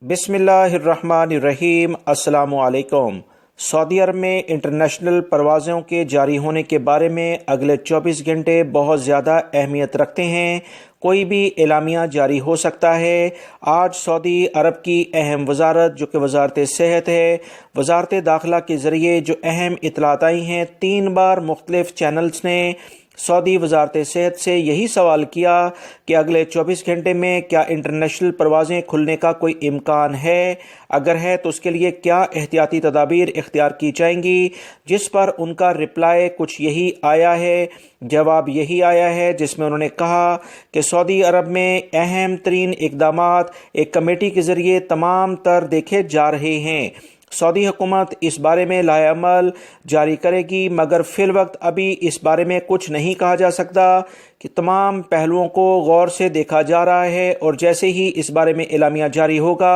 बिस्मिल्लाहिर्रहमानिर्रहीम। अस्सलामु अलैकुम। सऊदी अरब में इंटरनेशनल परवाज़ों के जारी होने के बारे में अगले 24 घंटे बहुत ज़्यादा अहमियत रखते हैं। कोई भी एलामिया जारी हो सकता है। आज सऊदी अरब की अहम वजारत जो कि वजारत सेहत है, वजारत दाखिला के ज़रिए जो अहम इतलात आई हैं, 3 बार मुख्तलिफ चैनल्स ने सऊदी वजारत सेहत से यही सवाल किया कि अगले 24 घंटे में क्या इंटरनेशनल परवाज़ें खुलने का कोई इम्कान है, अगर है तो उसके लिए क्या एहतियाती तदाबीर इख्तियार की जाएंगी। जिस पर उनका रिप्लाई कुछ यही आया है, जवाब यही आया है, जिसमें उन्होंने कहा कि सऊदी अरब में अहम तरीन इक़दामात एक कमेटी के ज़रिए तमाम तर देखे जा रहे हैं। सऊदी हुकूमत इस बारे में लाएअमल जारी करेगी, मगर फिल वक्त अभी इस बारे में कुछ नहीं कहा जा सकता कि तमाम पहलुओं को गौर से देखा जा रहा है और जैसे ही इस बारे में एलामिया जारी होगा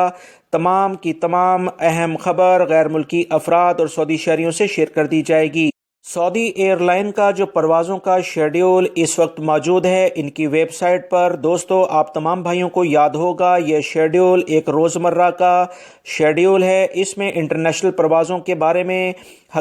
तमाम की तमाम अहम खबर गैर मुल्की अफराद और सऊदी शहरियों से शेयर कर दी जाएगी। सऊदी एयरलाइन का जो परवाज़ों का शेड्यूल इस वक्त मौजूद है इनकी वेबसाइट पर, दोस्तों आप तमाम भाइयों को याद होगा ये शेड्यूल एक रोज़मर्रा का शेड्यूल है। इसमें इंटरनेशनल परवाज़ों के बारे में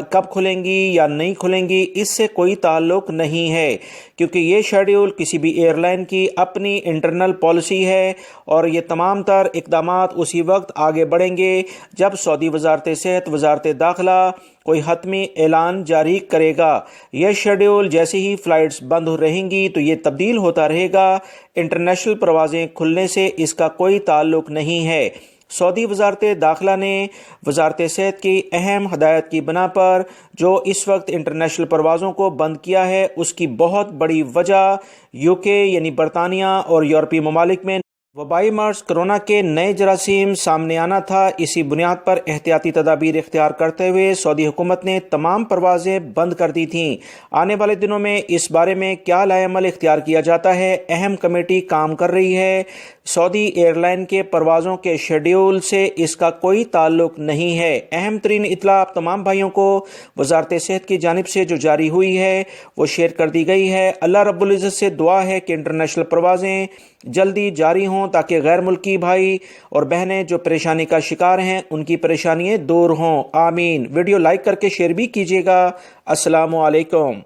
कब खुलेंगी या नहीं खुलेंगी इससे कोई ताल्लुक़ नहीं है, क्योंकि ये शेड्यूल किसी भी एयरलाइन की अपनी इंटरनल पॉलिसी है और ये तमाम तर इक़दामात उसी वक्त आगे बढ़ेंगे जब सऊदी वजारत सेहत, वजारत दाखिला कोई हतमी ऐलान जारी करेगा। यह शेड्यूल जैसे ही फ़्लाइट्स बंद रहेंगी तो ये तब्दील होता रहेगा। इंटरनेशनल परवाज़ें खुलने से इसका कोई ताल्लुक़ नहीं है। सऊदी वजारत दाखिला ने वजारत सेहत की अहम हदायत की बिना पर जो इस वक्त इंटरनेशनल परवाज़ों को बंद किया है उसकी बहुत बड़ी वजह यूके यानी बरतानिया और यूरोपीय ममालिक में वबाई मर्ज़ कोरोना के नए जरासीम सामने आना था। इसी बुनियाद पर एहतियाती तदाबीर इख्तियार करते हुए सऊदी हुकूमत ने तमाम परवाज़ें बंद कर दी थीं। आने वाले दिनों में इस बारे में क्या लाएअमल इख्तियार किया जाता है, अहम कमेटी काम कर रही है। सऊदी एयरलाइन के परवाज़ों के शेड्यूल से इसका कोई ताल्लुक़ नहीं है। अहम तरीन इतला आप तमाम भाइयों को वजारत सेहत की जानिब से जो जारी हुई है वो शेयर कर दी गई है। अल्लाह रब्बुल इज़्ज़त से दुआ है कि इंटरनेशनल परवाज़ें जल्दी जारी हों ताकि गैर मुल्की भाई और बहनें जो परेशानी का शिकार हैं उनकी परेशानियां दूर हों। आमीन। वीडियो लाइक करके शेयर भी कीजिएगा। अस्सलामु अलैकुम।